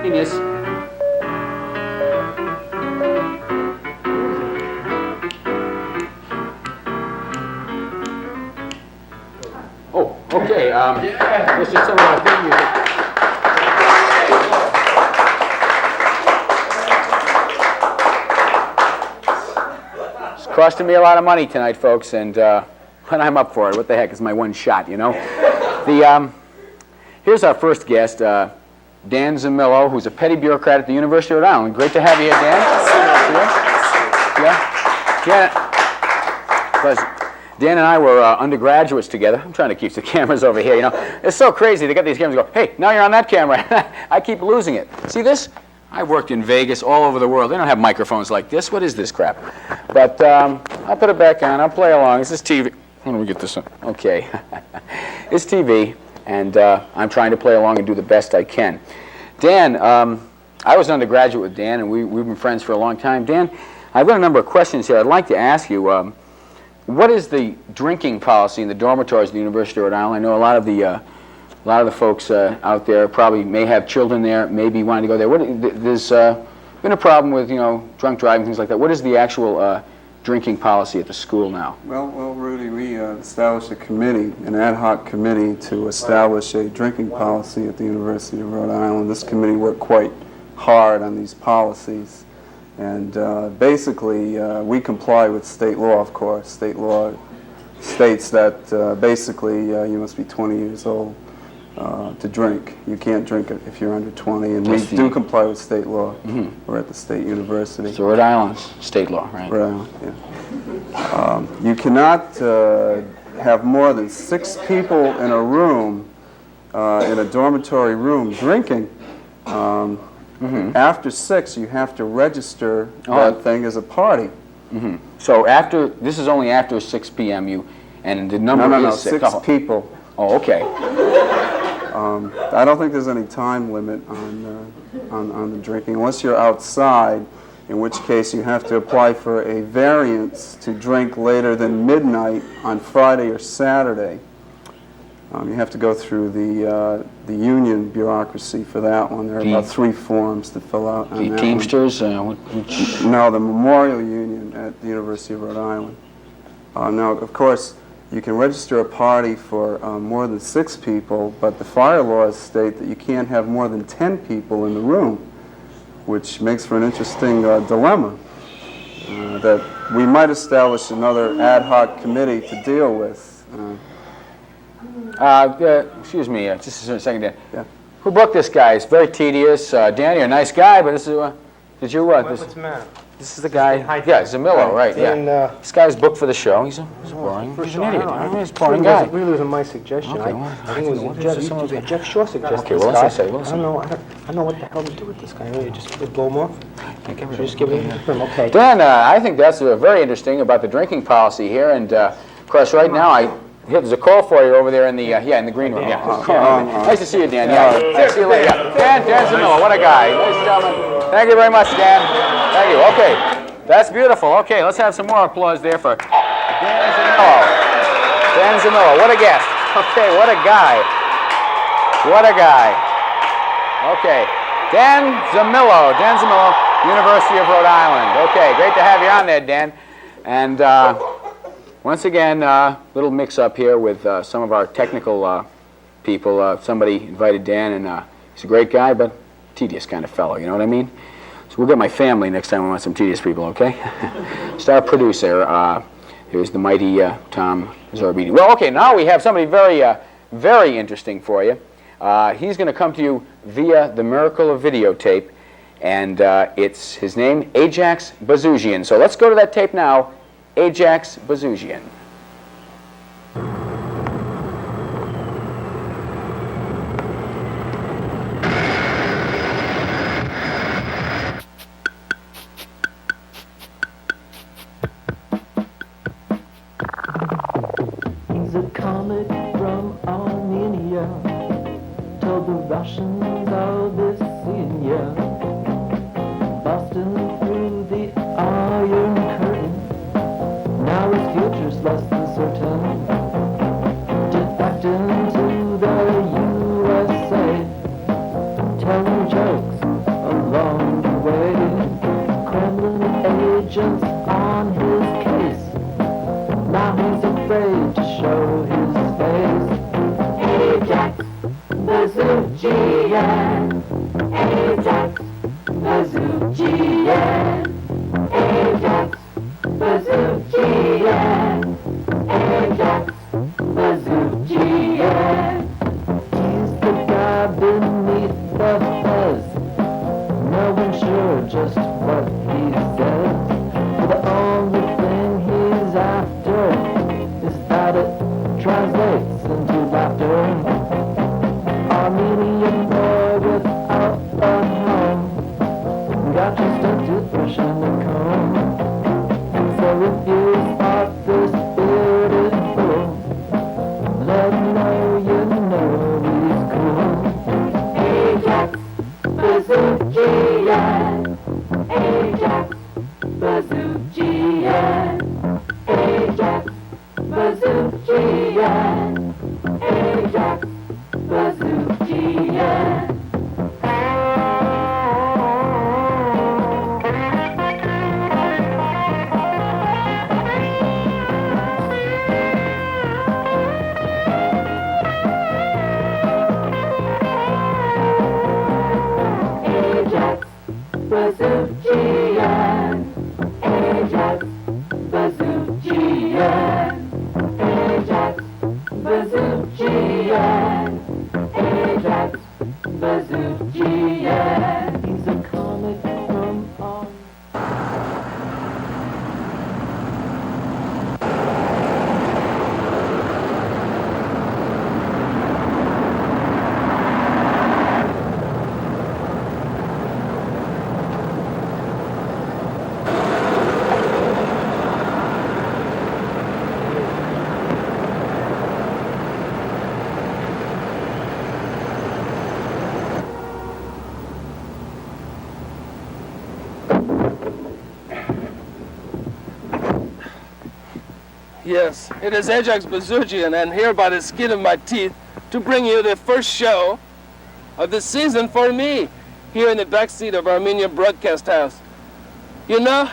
happiness. Oh, okay. This is some of our theme music. It's costing me a lot of money tonight, folks, and but I'm up for it. What the heck is my one shot, you know? Here's our first guest, Dan Szumilo, who's a petty bureaucrat at the University of Rhode Island. Great to have you here, Dan. Dan and I were undergraduates together. I'm trying to keep the cameras over here, you know. It's so crazy. They got these cameras and go, hey, now you're on that camera. I keep losing it. See this? I worked in Vegas, all over the world. They don't have microphones like this. What is this crap? But I'll put it back on. I'll play along. This is TV. How do we get this on? Okay. It's TV, and I'm trying to play along and do the best I can. Dan, I was an undergraduate with Dan, and we've been friends for a long time. Dan, I've got a number of questions here I'd like to ask you. What is the drinking policy in the dormitories at the University of Rhode Island? I know a lot of the folks out there probably may have children there, maybe wanting to go there. There's been a problem with, you know, drunk driving, things like that. What is the actual drinking policy at the school now? Well, Rudy, we established a committee, an ad hoc committee, to establish a drinking policy at the University of Rhode Island. This committee worked quite hard on these policies. And basically, we comply with state law, of course. State law states that basically you must be 20 years old to drink. You can't drink it if you're under 20, and we do comply with state law. Mm-hmm. We're at the State University. So Rhode Island's state law, right? Rhode Island, yeah. You cannot have more than 6 people in a room, in a dormitory room, drinking. Mm-hmm. After 6, you have to register that thing as a party. Mm-hmm. So this is only after 6 p.m. And the number is 6. 6 people. Oh, okay. I don't think there's any time limit on the drinking, unless you're outside, in which case you have to apply for a variance to drink later than midnight on Friday or Saturday. You have to go through the union bureaucracy for that one. There are about 3 forms to fill out on the that Teamsters? No, the Memorial Union at the University of Rhode Island. Now, of course, you can register a party for more than 6 people, but the fire laws state that you can't have more than 10 people in the room, which makes for an interesting dilemma that we might establish another ad hoc committee to deal with. Excuse me, just a second, Dan. Yeah. Who booked this guy? It's very tedious. Dan, you're a nice guy, but this is, what's the matter? This is the guy, yeah, Szumilo, right, yeah. And, this guy was booked for the show. He's boring. He's an idiot. He's a boring guy. Really wasn't my suggestion. Okay, I think it was Jeff Shaw suggested. Okay, well, let's say, I don't know what the hell to do with this guy. Really, just blow him off? Just give him okay. Dan, I think that's very interesting about the drinking policy here, and of course, right now, there's a call for you over there in the in the green room. Yeah. Nice to see you, Dan. Yeah. See you later. Yeah. Dan Szumilo, what a guy. Ladies and gentlemen, thank you very much, Dan. Thank you. Okay, that's beautiful. Okay, let's have some more applause there for Dan Szumilo. Dan Szumilo, what a guest. Okay, what a guy. What a guy. Okay, Dan Szumilo, University of Rhode Island. Okay, great to have you on there, Dan. And once again, little mix-up here with some of our technical people. Somebody invited Dan, and he's a great guy, but tedious kind of fellow, you know what I mean? So we'll get my family next time we want some tedious people, okay? Star producer, here's the mighty Tom Zorabedian. Well, okay, now we have somebody very, very interesting for you. He's going to come to you via the miracle of videotape, and it's his name, Ajax Bazoolian. So let's go to that tape now. Ajax Bazoolian. He's a comic from Armenia, told the Russians all this in ya. Busting through the Iron Curtain. Now his future's less than certain. Defecting to the USA, telling jokes Bazoolian, Ajax Bazoolian, Ajax Bazoolian, Ajax Bazoolian. He's the guy beneath the fez, no one's sure just what he says. The only thing he's after is that it translates into laughter. Armenian boy without a home, got just a toothbrush and a comb. So if you spot this bearded fool, let him know you know he's cool. Ajax Bazoolian, Ajax Bazoolian, Ajax Bazoolian, Ajax Bazoolian. Bazoolian, Ajax Bazoolian, Ajax Bazoolian, Ajax Bazoolian. He's a comic from on. Yes, it is Ajax Bazoolian, and here by the skin of my teeth to bring you the first show of the season for me, here in the back seat of Armenian Broadcast House. You know,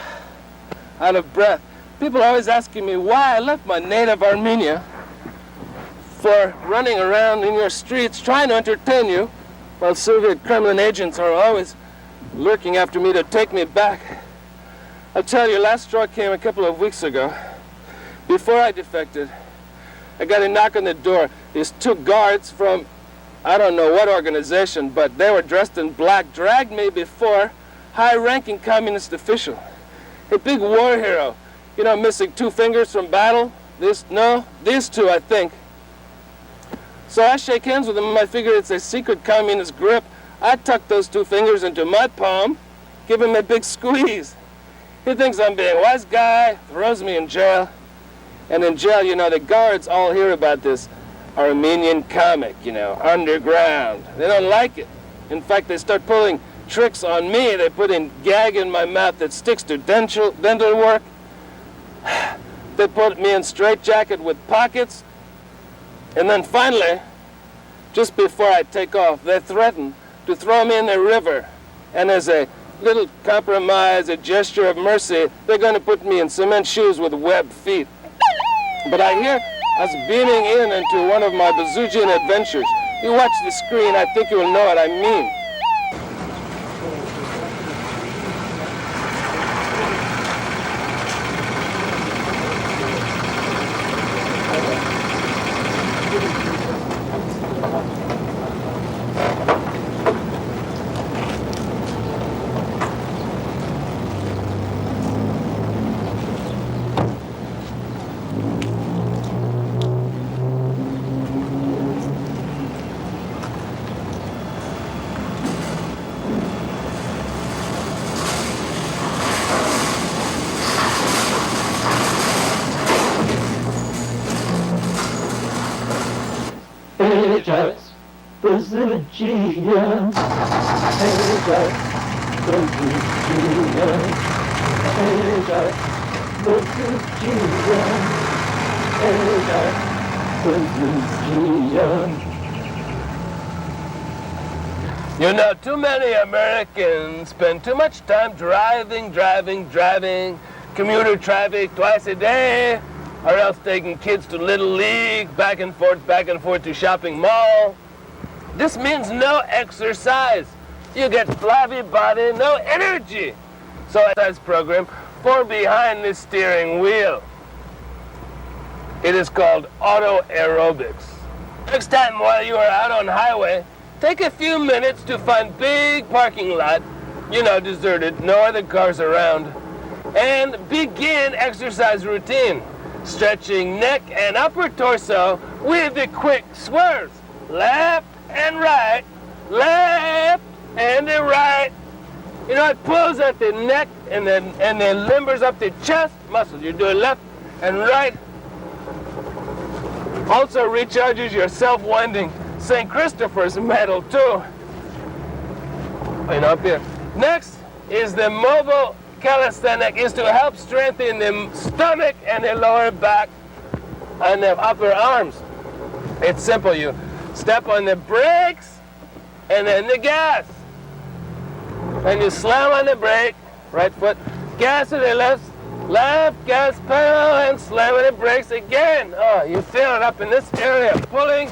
out of breath, people are always asking me why I left my native Armenia for running around in your streets trying to entertain you, while Soviet Kremlin agents are always lurking after me to take me back. I'll tell you, last straw came a couple of weeks ago. Before I defected, I got a knock on the door. These two guards from, I don't know what organization, but they were dressed in black, dragged me before high-ranking communist official. A big war hero, you know, missing 2 fingers from battle. These two, I think. So I shake hands with him, and I figure it's a secret communist grip. I tuck those 2 fingers into my palm, give him a big squeeze. He thinks I'm being a wise guy, throws me in jail. And in jail, you know, the guards all hear about this Armenian comic, you know, underground. They don't like it. In fact, they start pulling tricks on me. They put in gag in my mouth that sticks to dental work. They put me in straitjacket with pockets. And then finally, just before I take off, they threaten to throw me in the river. And as a little compromise, a gesture of mercy, they're going to put me in cement shoes with webbed feet. But I hear us beaming into one of my Bazoolian adventures. You watch the screen, I think you will know what I mean. Ajax Bazoolian, Ajax Bazoolian, Ajax Bazoolian, Ajax Bazoolian. You know, too many Americans spend too much time driving, commuter traffic twice a day, or else taking kids to Little League, back and forth to shopping mall. This means no exercise. You get flabby body, no energy. So exercise program for behind the steering wheel. It is called auto aerobics. Next time while you are out on highway, take a few minutes to find big parking lot, deserted, no other cars around, and begin exercise routine, stretching neck and upper torso with the quick swerves, left and right, left and the right. It pulls at the neck and then limbers up the chest muscles. You're doing left and right. Also recharges your self-winding St. Christopher's medal too. Up here. Next is the mobile calisthenic, is to help strengthen the stomach and the lower back and the upper arms. It's simple. You step on the brakes and then the gas. And you slam on the brake, right foot, gas to the left gas pedal, and slam on the brakes again. Oh, you feel it up in this area, pulling,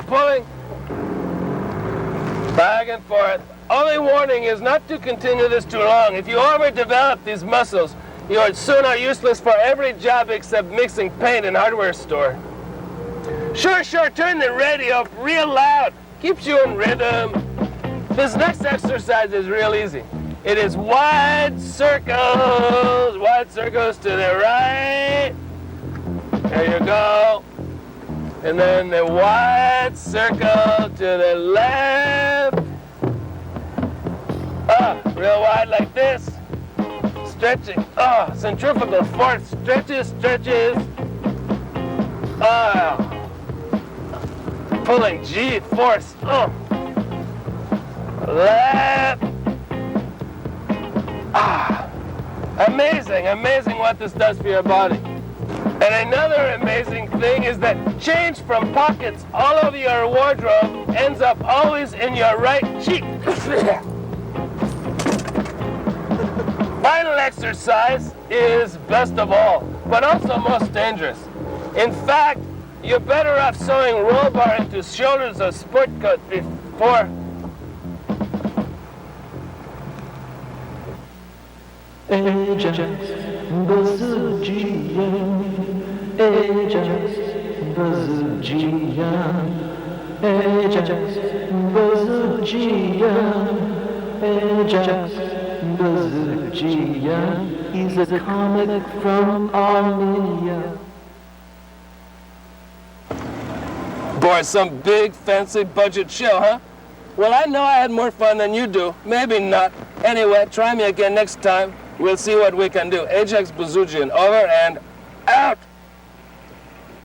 back and forth. Only warning is not to continue this too long. If you overdevelop these muscles, you are soon useless for every job except mixing paint in a hardware store. Sure, turn the radio up real loud. Keeps you in rhythm. This next exercise is real easy. It is wide circles to the right. There you go. And then the wide circle to the left. Real wide like this. Stretching. Centrifugal force. Stretches. Pulling G force. Left. Amazing what this does for your body. And another amazing thing is that change from pockets all over your wardrobe ends up always in your right cheek. Final exercise is best of all, but also most dangerous. In fact, you're better off sewing roll bar into shoulders of sport coat before. Ajax Bazoolian, Ajax Bazoolian, Ajax Bazoolian, Ajax Bazoolian. He's a comic from Armenia. Boy, some big fancy budget show, huh? Well, I know I had more fun than you do. Maybe not. Anyway, try me again next time. We'll see what we can do. Ajax Bazoolian, over and out.